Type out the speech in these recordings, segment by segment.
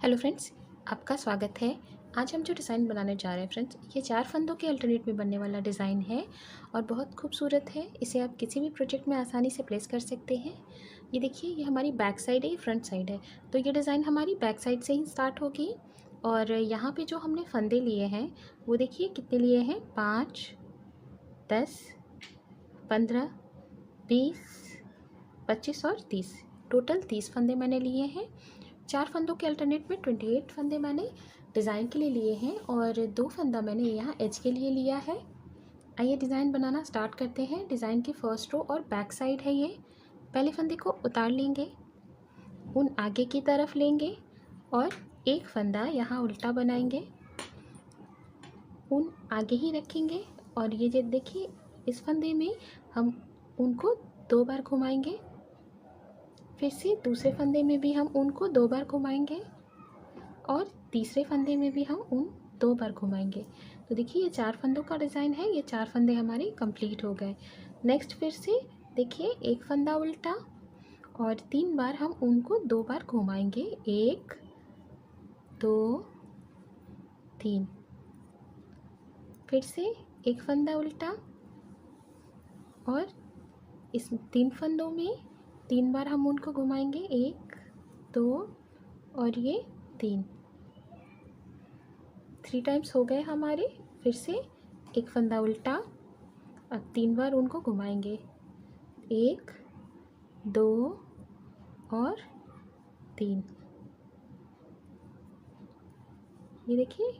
Hello friends, आपका स्वागत है। आज हम जो डिज़ाइन बनाने जा रहे हैं फ्रेंड्स, ये 4 फंदों के अल्टरनेट में बनने वाला डिज़ाइन है और बहुत खूबसूरत है। इसे आप किसी भी प्रोजेक्ट में आसानी से प्लेस कर सकते हैं। ये देखिए, ये हमारी बैक साइड है, ये फ्रंट साइड है। तो ये डिज़ाइन हमारी बैक साइड से ही स्टार्ट होगी। और यहाँ पे जो हमने फंदे लिए हैं वो देखिए कितने लिए हैं, 5, 10, 15, 20, 25 और 30। टोटल 30 फंदे मैंने लिए हैं। 4 फंदों के अल्टरनेट में 28 फंदे मैंने डिज़ाइन के लिए लिए हैं और 2 फंदा मैंने यहाँ एज के लिए लिया है। आइए डिज़ाइन बनाना स्टार्ट करते हैं। डिज़ाइन की फर्स्ट रो और बैक साइड है ये। पहले फंदे को उतार लेंगे, उन आगे की तरफ लेंगे और एक फंदा यहाँ उल्टा बनाएंगे, उन आगे ही रखेंगे। और ये जो देखिए, इस फंदे में हम उनको 2 बार घुमाएंगे, फिर से दूसरे फंदे में भी हम उनको 2 बार घुमाएंगे और तीसरे फंदे में भी हम उन 2 बार घुमाएंगे। तो देखिए, ये 4 फंदों का डिज़ाइन है। ये 4 फंदे हमारे कंप्लीट हो गए। नेक्स्ट फिर से देखिए, एक फंदा उल्टा और 3 बार हम उनको 2 बार घुमाएंगे, 1 2 3। फिर से एक फंदा उल्टा और इस 3 फंदों में 3 बार हम उनको घुमाएंगे, 1 2 और ये 3 टाइम्स हो गए हमारे। फिर से एक फंदा उल्टा, अब 3 बार उनको घुमाएंगे, 1 2 और 3। ये देखिए,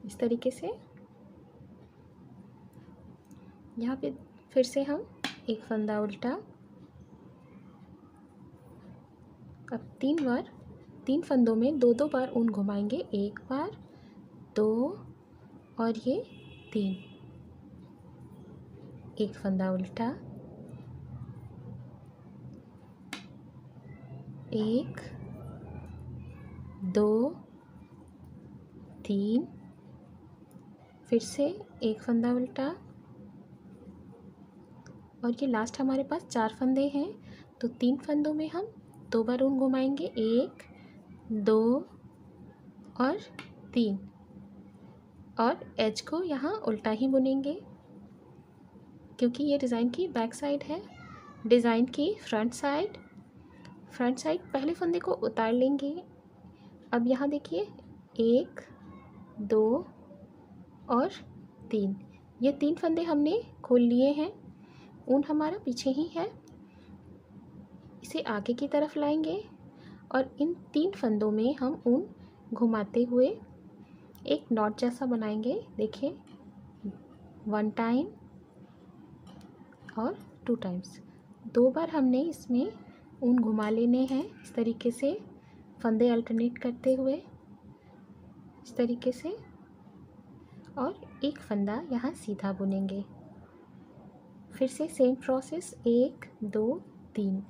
इस तरीके से यहाँ पे फिर से हम एक फंदा उल्टा, अब 3 बार, 3 फंदों में 2 बार ऊन घुमाएंगे, 1 बार 2 और ये 3। एक फंदा उल्टा, 1 2 3। फिर से एक फंदा उल्टा और ये लास्ट हमारे पास 4 फंदे हैं। तो 3 फंदों में हम 2 बार ऊन घुमाएंगे, 1 2 और 3 और एज को यहाँ उल्टा ही बुनेंगे क्योंकि ये डिज़ाइन की बैक साइड है। डिज़ाइन की फ्रंट साइड पहले फंदे को उतार लेंगे। अब यहाँ देखिए, 1 2 और 3, ये 3 फंदे हमने खोल लिए हैं। ऊन हमारा पीछे ही है, इसे आगे की तरफ लाएंगे और इन 3 फंदों में हम ऊन घुमाते हुए एक नॉट जैसा बनाएंगे। देखिए, 1 टाइम और 2 टाइम्स, 2 बार हमने इसमें ऊन घुमा लेने हैं। इस तरीके से फंदे अल्टरनेट करते हुए, इस तरीके से, और एक फंदा यहाँ सीधा बुनेंगे। फिर से सेम प्रोसेस, 1 2 3,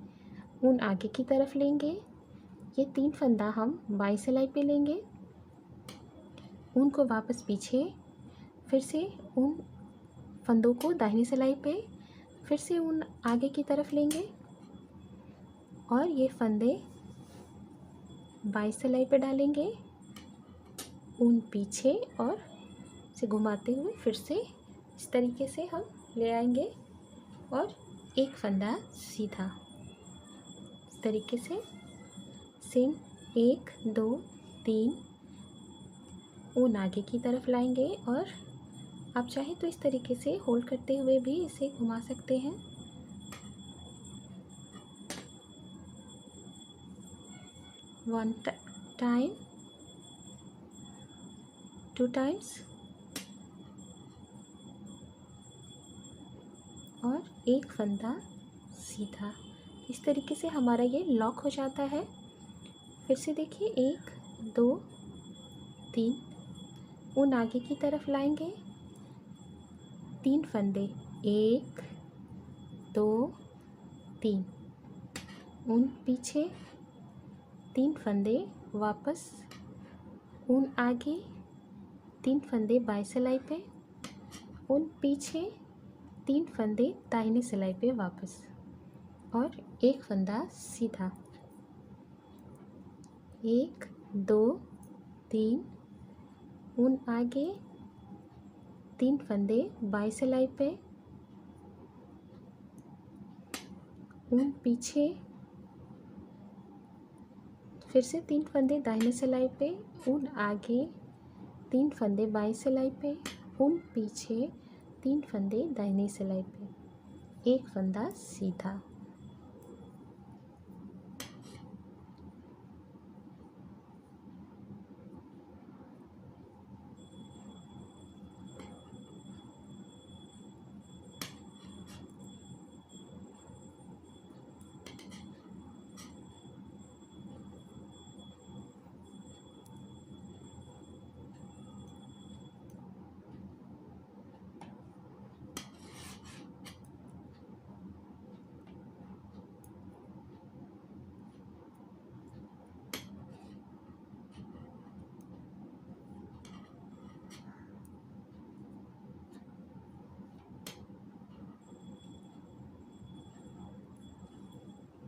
ऊन आगे की तरफ लेंगे। ये 3 फंदा हम बाईं सिलाई पे लेंगे, ऊन को वापस पीछे, फिर से ऊन फंदों को दाहिनी सिलाई पे, फिर से ऊन आगे की तरफ लेंगे और ये फंदे बाईं सिलाई पे डालेंगे, ऊन पीछे और से घुमाते हुए फिर से इस तरीके से हम ले आएंगे और एक फंदा सीधा, इस तरीके से सेम 1 2 3, ऊन आगे की तरफ लाएंगे और आप चाहे तो इस तरीके से होल्ड करते हुए भी इसे घुमा सकते हैं। वन टाइम, 2 टाइम्स और एक फंदा सीधा। इस तरीके से हमारा ये लॉक हो जाता है। फिर से देखिए, 1 2 3, ऊन आगे की तरफ लाएंगे, 3 फंदे, 1 2 3, ऊन पीछे, 3 फंदे वापस, ऊन आगे, 3 फंदे बाईं सिलाई पे, ऊन पीछे, 3 फंदे दाहिनी सिलाई पे वापस और एक फंदा सीधा। 1 2 3, ऊन आगे, 3 फंदे बाई सिलाई पे, ऊन पीछे, फिर से 3 फंदे दाहिने सिलाई पे, ऊन आगे, 3 फंदे बाई सिलाई पे, ऊन पीछे, 3 फंदे दाहिनी सिलाई पे, एक फंदा सीधा।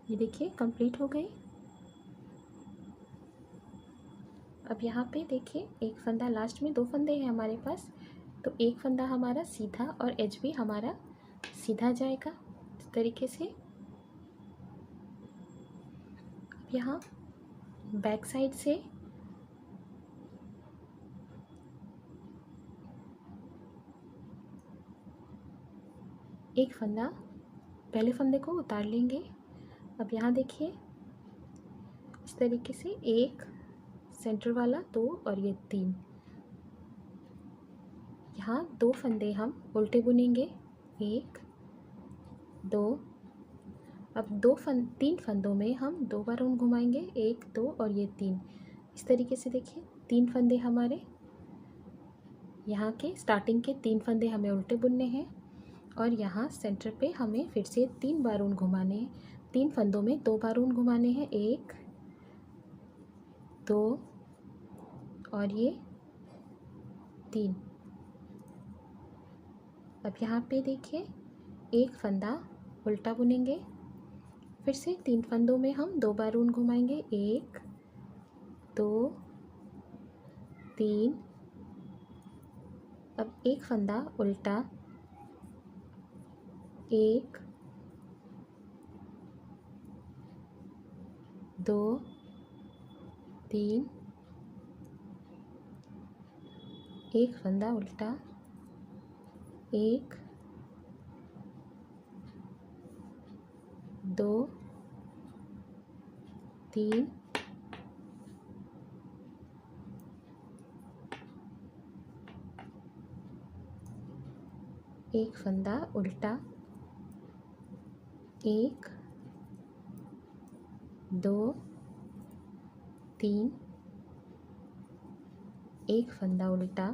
ये देखिए कंप्लीट हो गई। अब यहाँ पे देखिए एक फंदा लास्ट में, 2 फंदे हैं हमारे पास, तो एक फंदा हमारा सीधा और एज भी हमारा सीधा जाएगा इस तरीके से। अब यहाँ बैक साइड से एक फंदा, पहले फंदे को उतार लेंगे। अब यहाँ देखिए इस तरीके से, एक सेंटर वाला, 2 और ये 3, यहाँ 2 फंदे हम उल्टे बुनेंगे, 1 2। अब 3 फंदों में हम 2 बार ऊन घुमाएंगे, 1 2 और ये 3। इस तरीके से देखिए 3 फंदे हमारे यहाँ के स्टार्टिंग के 3 फंदे हमें उल्टे बुनने हैं, और यहाँ सेंटर पे हमें फिर से 3 बार ऊन घुमाने हैं। 3 फंदों में 2 बार ऊन घुमाने हैं, 1 2 और ये 3। अब यहाँ पे देखिए एक फंदा उल्टा बुनेंगे, फिर से 3 फंदों में हम 2 बार ऊन घुमाएंगे, 1 2 3। अब एक फंदा उल्टा, 1 2 3, एक फंदा उल्टा, 1 2 3, एक फंदा उल्टा, 1 2 3, एक फंदा उल्टा,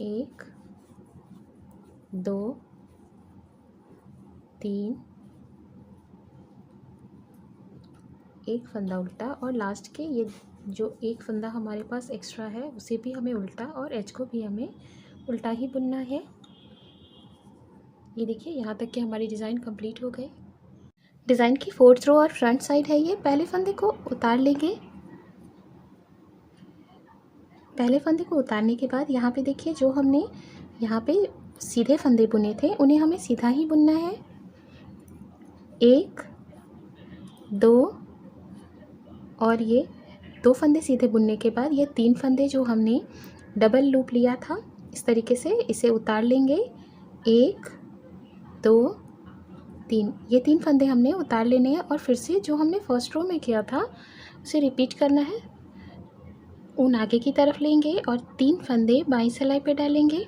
1 2 3, एक फंदा उल्टा, और लास्ट के ये जो एक फंदा हमारे पास एक्स्ट्रा है उसे भी हमें उल्टा, और एज को भी हमें उल्टा ही बुनना है। ये देखिए यहाँ तक कि हमारी डिज़ाइन कंप्लीट हो गई। डिज़ाइन की 4th रो और फ्रंट साइड है ये। पहले फंदे को उतार लेंगे। पहले फंदे को उतारने के बाद यहाँ पे देखिए जो हमने यहाँ पे सीधे फंदे बुने थे उन्हें हमें सीधा ही बुनना है। 1 2 और ये 2 फंदे सीधे बुनने के बाद ये 3 फंदे जो हमने डबल लूप लिया था इस तरीके से इसे उतार लेंगे। 1 2 3, ये 3 फंदे हमने उतार लेने हैं, और फिर से जो हमने फर्स्ट रो में किया था उसे रिपीट करना है। ऊन आगे की तरफ लेंगे और 3 फंदे बाईं सिलाई पे डालेंगे,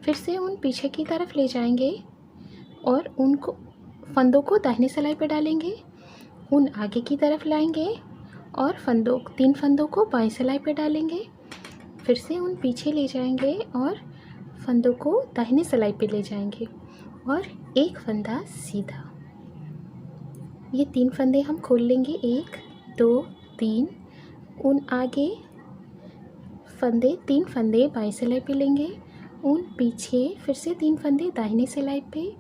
फिर से ऊन पीछे की तरफ ले जाएंगे और फंदों को दाहिनी सिलाई पे डालेंगे, ऊन आगे की तरफ लाएंगे और 3 फंदों को बाईं सिलाई पे डालेंगे, फिर से ऊन पीछे ले जाएंगे और फंदों को दाहिनी सिलाई पे ले जाएंगे और एक फंदा सीधा। ये 3 फंदे हम खोल लेंगे, 1 2 3, ऊन आगे, 3 फंदे बाईं सिलाई पे लेंगे, ऊन पीछे, फिर से 3 फंदे दाहिनी सिलाई पे,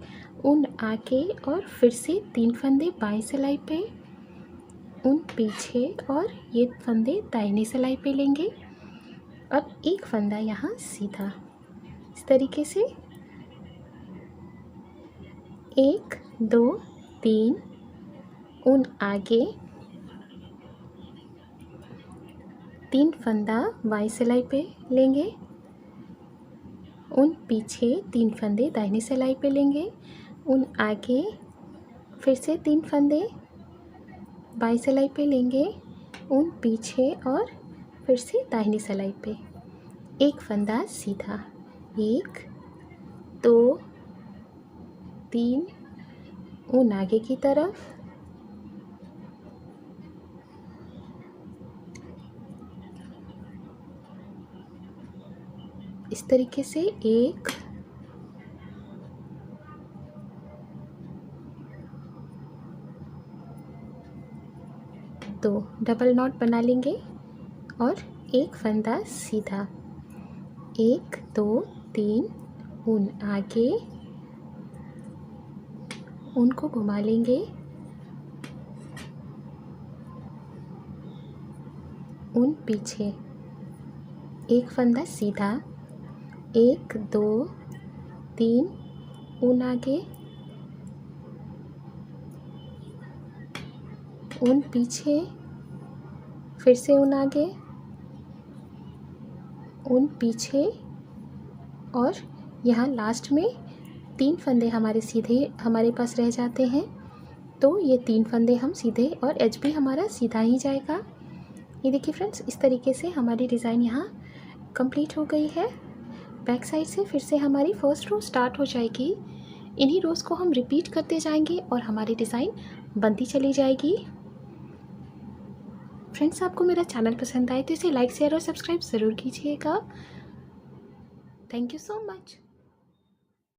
ऊन आगे और फिर से 3 फंदे बाईं सिलाई पे, उन पीछे और ये फंदे दाहिनी सिलाई पे लेंगे। अब एक फंदा यहाँ सीधा इस तरीके से 1 2 3 उन आगे 3 फंदा बाईं सिलाई पे लेंगे, उन पीछे 3 फंदे दाहिनी सिलाई पे लेंगे, उन आगे फिर से 3 फंदे बाईं सिलाई पे लेंगे, उन पीछे और फिर से दाहिनी सिलाई पे एक फंदा सीधा 1 2 3 उन आगे की तरफ, इस तरीके से 1 2 डबल नॉट बना लेंगे और एक फंदा सीधा 1 2 3 उन आगे, उनको घुमा लेंगे, उन पीछे एक फंदा सीधा 1 2 3 उन आगे, उन पीछे फिर से उन आगे, उन पीछे और यहाँ लास्ट में 3 फंदे हमारे सीधे हमारे पास रह जाते हैं, तो ये 3 फंदे हम सीधे और एज भी हमारा सीधा ही जाएगा। ये देखिए फ्रेंड्स, इस तरीके से हमारी डिज़ाइन यहाँ कंप्लीट हो गई है। बैक साइड से फिर से हमारी फर्स्ट रो स्टार्ट हो जाएगी। इन्हीं रोज़ को हम रिपीट करते जाएंगे और हमारी डिज़ाइन बनती चली जाएगी। फ्रेंड्स, आपको मेरा चैनल पसंद आए तो इसे लाइक शेयर और सब्सक्राइब ज़रूर कीजिएगा। Thank you so much.